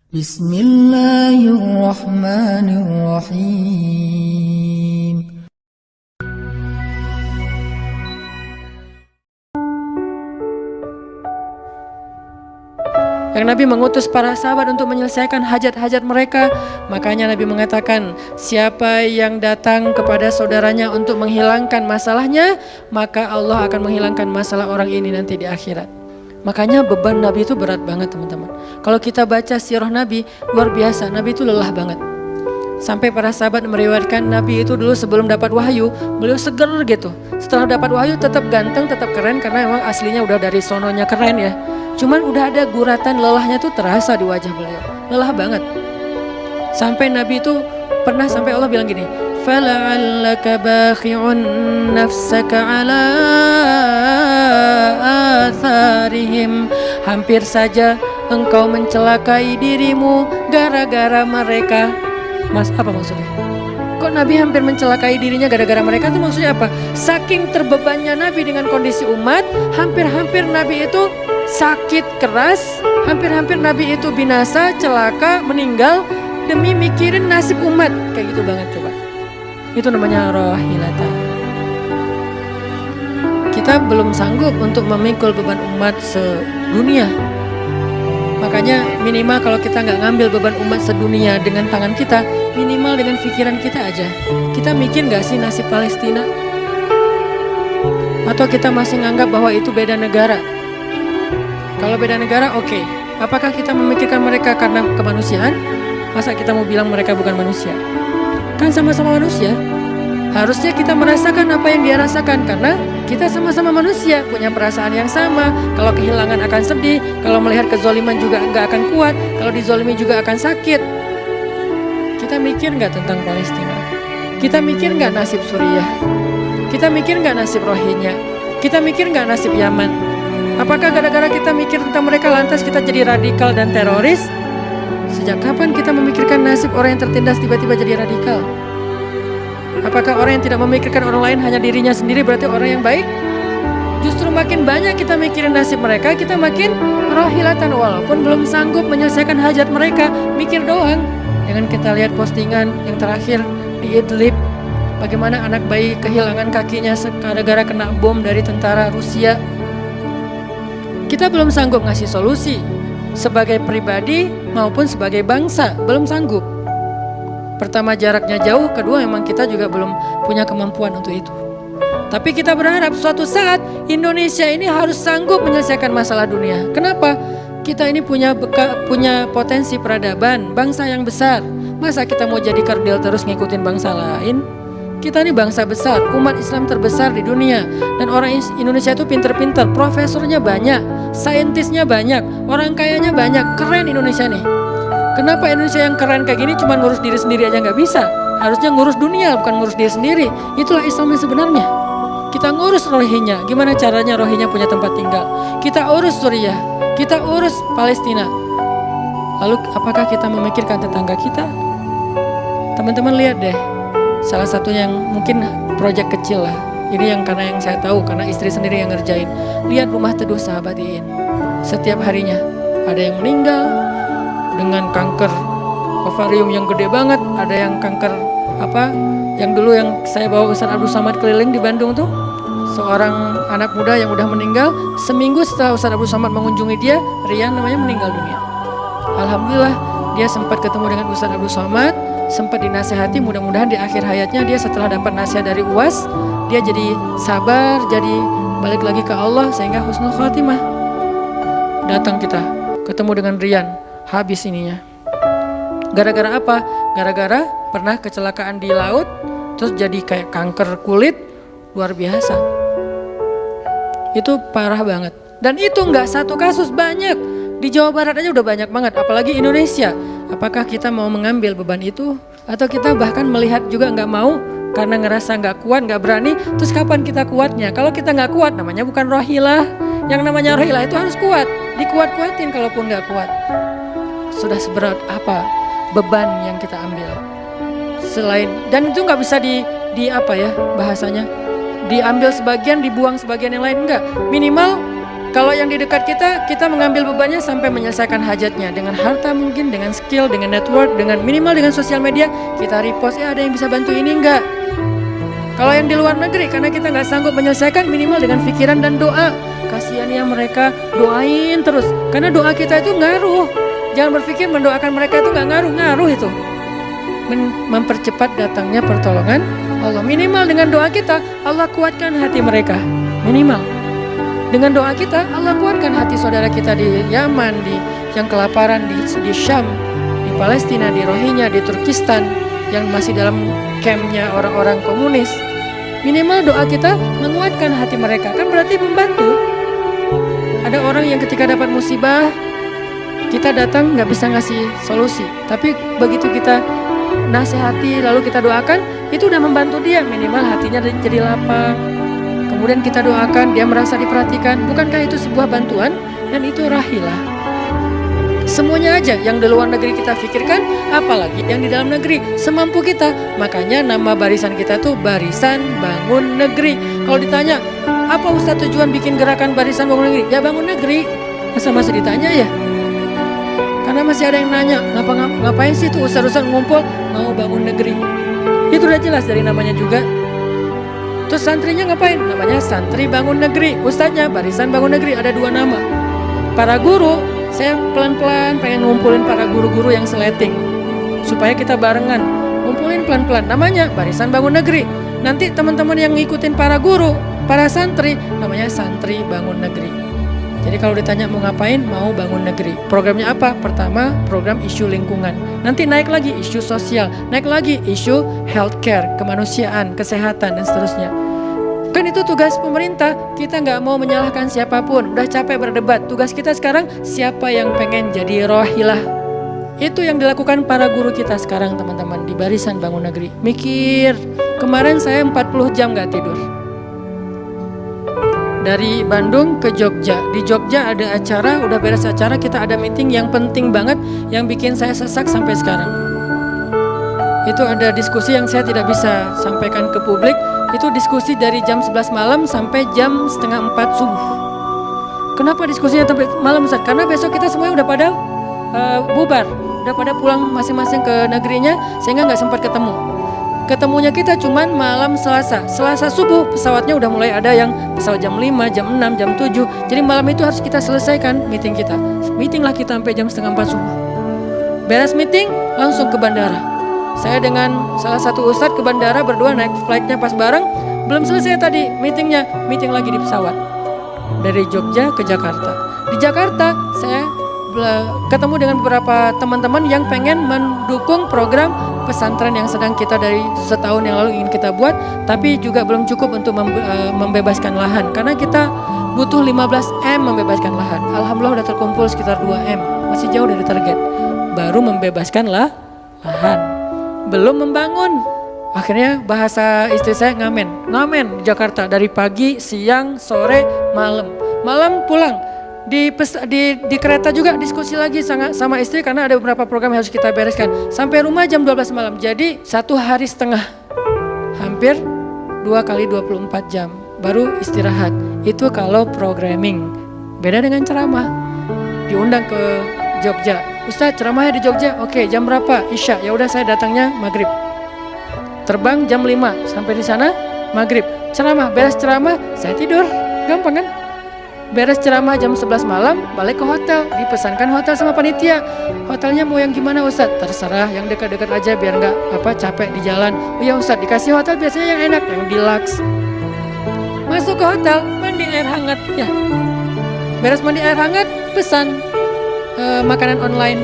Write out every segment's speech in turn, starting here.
Bismillahirrahmanirrahim. Yang Nabi mengutus para sahabat untuk menyelesaikan hajat-hajat mereka. Makanya Nabi mengatakan, siapa yang datang kepada saudaranya untuk menghilangkan masalahnya, maka Allah akan menghilangkan masalah orang ini nanti di akhirat. Makanya beban Nabi itu berat banget teman-teman. Kalau kita baca sirah Nabi, luar biasa, Nabi itu lelah banget. Sampai para sahabat meriwayatkan Nabi itu dulu sebelum dapat wahyu, beliau seger gitu. Setelah dapat wahyu tetap ganteng, tetap keren, karena memang aslinya udah dari sononya keren ya. Cuman udah ada guratan lelahnya tuh terasa di wajah beliau. Lelah banget. Sampai Nabi itu pernah sampai Allah bilang gini, "Fala'allaka bakhi'un nafsaka 'ala atharihim." Hampir saja engkau mencelakai dirimu gara-gara mereka. Mas, apa maksudnya? Kok Nabi hampir mencelakai dirinya gara-gara mereka itu maksudnya apa? Saking terbebannya Nabi dengan kondisi umat, hampir-hampir Nabi itu sakit keras, hampir-hampir Nabi itu binasa, celaka, meninggal demi mikirin nasib umat. Kayak gitu banget coba. Itu namanya rohilata. Kita belum sanggup untuk memikul beban umat sedunia. Makanya minimal kalau kita nggak ngambil beban umat sedunia dengan tangan kita, minimal dengan pikiran kita aja. Kita mikir nggak sih nasib Palestina? Atau kita masih nganggap bahwa itu beda negara? Kalau beda negara oke. Apakah kita memikirkan mereka karena kemanusiaan? Masa kita mau bilang mereka bukan manusia? Kan sama-sama manusia. Harusnya kita merasakan apa yang dia rasakan, karena kita sama-sama manusia, punya perasaan yang sama. Kalau kehilangan akan sedih, kalau melihat kezoliman juga nggak akan kuat, kalau dizolimi juga akan sakit. Kita mikir nggak tentang Palestina? Kita mikir nggak nasib Suriah? Kita mikir nggak nasib Rohingya? Kita mikir nggak nasib Yaman? Apakah gara-gara kita mikir tentang mereka lantas kita jadi radikal dan teroris? Sejak kapan kita memikirkan nasib orang yang tertindas tiba-tiba jadi radikal? Apakah orang yang tidak memikirkan orang lain hanya dirinya sendiri berarti orang yang baik? Justru makin banyak kita mikirin nasib mereka, kita makin rohilatan, walaupun belum sanggup menyelesaikan hajat mereka, mikir doang. Dengan kita lihat postingan yang terakhir di Idlib, bagaimana anak bayi kehilangan kakinya gara-gara kena bom dari tentara Rusia. Kita belum sanggup ngasih solusi sebagai pribadi maupun sebagai bangsa, belum sanggup. Pertama jaraknya jauh, kedua memang kita juga belum punya kemampuan untuk itu. Tapi kita berharap suatu saat Indonesia ini harus sanggup menyelesaikan masalah dunia. Kenapa? Kita ini punya potensi peradaban, bangsa yang besar. Masa kita mau jadi kerdil terus ngikutin bangsa lain? Kita ini bangsa besar, umat Islam terbesar di dunia. Dan orang Indonesia itu pinter-pinter, profesornya banyak, saintisnya banyak, orang kayanya banyak, keren Indonesia nih. Kenapa Indonesia yang keren kayak gini cuma ngurus diri sendiri aja nggak bisa? Harusnya ngurus dunia, bukan ngurus diri sendiri. Itulah Islam yang sebenarnya. Kita ngurus Rohingya, gimana caranya Rohingya punya tempat tinggal? Kita urus Suriah, kita urus Palestina. Lalu apakah kita memikirkan tetangga kita? Teman-teman lihat deh, salah satu yang mungkin proyek kecil lah. Ini yang karena yang saya tahu, karena istri sendiri yang ngerjain. Lihat rumah teduh Sahabat Iin. Setiap harinya ada yang meninggal dengan kanker ovarium yang gede banget, ada yang kanker yang dulu yang saya bawa Ustaz Abdul Somad keliling di Bandung tuh, seorang anak muda yang udah meninggal, seminggu setelah Ustaz Abdul Somad mengunjungi dia, Rian namanya, meninggal dunia. Alhamdulillah dia sempat ketemu dengan Ustaz Abdul Somad, sempat dinasehati, mudah-mudahan di akhir hayatnya dia setelah dapat nasihat dari UAS, dia jadi sabar, jadi balik lagi ke Allah sehingga husnul khatimah. Datang kita ketemu dengan Rian, habis ininya. Gara-gara apa? Gara-gara pernah kecelakaan di laut, terus jadi kayak kanker kulit, luar biasa. Itu parah banget. Dan itu nggak satu kasus, banyak. Di Jawa Barat aja udah banyak banget, apalagi Indonesia. Apakah kita mau mengambil beban itu? Atau kita bahkan melihat juga nggak mau karena ngerasa nggak kuat, nggak berani. Terus kapan kita kuatnya? Kalau kita nggak kuat, namanya bukan rohilah. Yang namanya rohilah itu harus kuat, dikuat-kuatin kalaupun nggak kuat. Sudah seberat apa beban yang kita ambil? Selain, dan itu nggak bisa di bahasanya, diambil sebagian, dibuang sebagian yang lain, enggak. Minimal Kalau yang di dekat kita, kita mengambil bebannya sampai menyelesaikan hajatnya. Dengan harta mungkin, dengan skill, dengan network, dengan minimal dengan sosial media, kita repost, ada yang bisa bantu ini enggak? Kalau yang di luar negeri, karena kita nggak sanggup menyelesaikan, minimal dengan pikiran dan doa. Kasihan ya mereka, doain terus. Karena doa kita itu ngaruh. Jangan berpikir mendoakan mereka itu nggak ngaruh itu. Mempercepat datangnya pertolongan Allah. Minimal dengan doa kita, Allah kuatkan hati mereka. Minimal. Dengan doa kita, Allah kuatkan hati saudara kita di Yaman, yang kelaparan, di Syam, di Palestina, di Rohingya, di Turkistan, yang masih dalam campnya orang-orang komunis. Minimal doa kita menguatkan hati mereka, kan berarti membantu. Ada orang yang ketika dapat musibah, kita datang nggak bisa ngasih solusi, tapi begitu kita nasihati lalu kita doakan, itu udah membantu dia. Minimal hatinya jadi lapang. Kemudian kita doakan, dia merasa diperhatikan. Bukankah itu sebuah bantuan? Dan itu rahilah. Semuanya aja yang di luar negeri kita pikirkan, apalagi yang di dalam negeri, semampu kita. Makanya nama barisan kita tuh Barisan Bangun Negeri. Kalau ditanya, apa Ustaz tujuan bikin gerakan Barisan Bangun Negeri? Ya bangun negeri. Masa masih ditanya ya? Karena masih ada yang nanya, ngapain sih tuh Ustaz-Ustaz ngumpul mau bangun negeri? Itu udah jelas dari namanya juga. Terus santrinya ngapain? Namanya Santri Bangun Negeri. Ustadznya Barisan Bangun Negeri, ada 2 nama. Para guru, saya pelan-pelan pengen ngumpulin para guru-guru yang seleting supaya kita barengan ngumpulin pelan-pelan. Namanya Barisan Bangun Negeri. Nanti teman-teman yang ngikutin para guru, para santri, namanya Santri Bangun Negeri. Jadi kalau ditanya mau ngapain, mau bangun negeri. Programnya apa? Pertama, program isu lingkungan. Nanti naik lagi isu sosial, naik lagi isu healthcare, kemanusiaan, kesehatan, dan seterusnya. Kan itu tugas pemerintah. Kita nggak mau menyalahkan siapapun. Udah capek berdebat. Tugas kita sekarang, siapa yang pengen jadi rohilah? Itu yang dilakukan para guru kita sekarang, teman-teman, di Barisan Bangun Negeri. Mikir, kemarin saya 40 jam nggak tidur. Dari Bandung ke Jogja. Di Jogja ada acara, udah beres acara, kita ada meeting yang penting banget, yang bikin saya sesak sampai sekarang. Itu ada diskusi yang saya tidak bisa sampaikan ke publik. Itu diskusi dari jam 11 malam sampai jam setengah 4 subuh. Kenapa diskusinya sampai malam, Ustaz? Karena besok kita semuanya udah pada bubar, udah pada pulang masing-masing ke negerinya, sehingga nggak sempat ketemu. Ketemunya kita cuman malam Selasa subuh, pesawatnya udah mulai ada yang pesawat jam 5, jam 6, jam 7. Jadi malam itu harus kita selesaikan meeting kita. Meeting lah kita sampai jam setengah 4 subuh. Beres meeting, langsung ke bandara. Saya dengan salah satu ustadz ke bandara berdua, naik flightnya pas bareng. Belum selesai tadi meetingnya, meeting lagi di pesawat. Dari Jogja ke Jakarta. Di Jakarta, saya ketemu dengan beberapa teman-teman yang pengen mendukung program pesantren yang sedang kita dari setahun yang lalu ingin kita buat, tapi juga belum cukup untuk membebaskan lahan, karena kita butuh 15 M membebaskan lahan. Alhamdulillah udah terkumpul sekitar 2 M, masih jauh dari target. Baru membebaskan lahan, belum membangun. Akhirnya bahasa istri saya ngamen di Jakarta dari pagi, siang, sore, malam pulang. Di kereta juga diskusi lagi sama istri karena ada beberapa program yang harus kita bereskan. Sampai rumah jam 12 malam. Jadi 1 hari setengah. Hampir 2 kali 24 jam. Baru istirahat. Itu kalau programming. Beda dengan ceramah. Diundang ke Jogja. Ustaz, ceramahnya di Jogja. Oke, jam berapa? Isya. Ya udah, saya datangnya maghrib. Terbang jam 5. Sampai di sana maghrib. Ceramah, beres ceramah, saya tidur. Gampang kan? Beres ceramah jam 11 malam, balik ke hotel, dipesankan hotel sama panitia. Hotelnya mau yang gimana Ustadz? Terserah, yang dekat-dekat aja biar nggak capek di jalan. Oh ya Ustadz, dikasih hotel biasanya yang enak, yang deluxe. Masuk ke hotel, mandi air hangat ya. Beres mandi air hangat, pesan makanan online.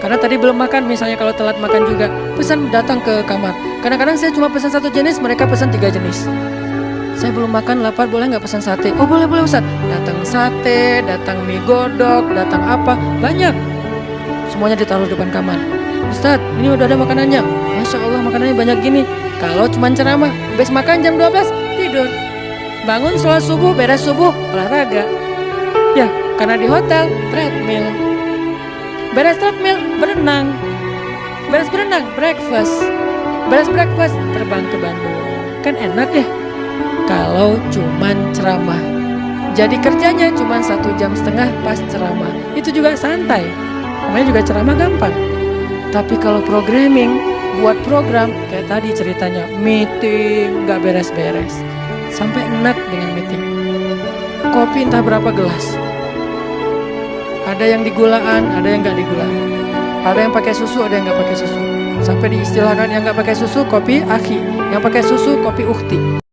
Karena tadi belum makan, misalnya kalau telat makan juga, pesan datang ke kamar. Kadang-kadang saya cuma pesan 1 jenis, mereka pesan 3 jenis. Saya belum makan, lapar, boleh nggak pesan sate? Oh boleh Ustaz. Datang sate, datang mie godok, datang apa, banyak. Semuanya ditaruh di depan kamar. Ustaz, ini udah ada makanannya. Masya Allah makanannya banyak gini. Kalau cuma ceramah, habis makan jam 12, tidur. Bangun sholat subuh, beres subuh, olahraga. Ya, karena di hotel, treadmill. Beres treadmill, berenang. Beres berenang, breakfast. Beres breakfast, terbang ke Bandung. Kan enak ya? Kalau cuman ceramah. Jadi kerjanya cuma 1,5 jam pas ceramah. Itu juga santai. Namanya juga ceramah gampang. Tapi kalau programming, buat program kayak tadi ceritanya, meeting gak beres-beres. Sampai enak dengan meeting. Kopi entah berapa gelas. Ada yang digulaan, ada yang gak digulaan. Ada yang pakai susu, ada yang gak pakai susu. Sampai diistilahkan yang gak pakai susu kopi akhi, yang pakai susu kopi ukhti.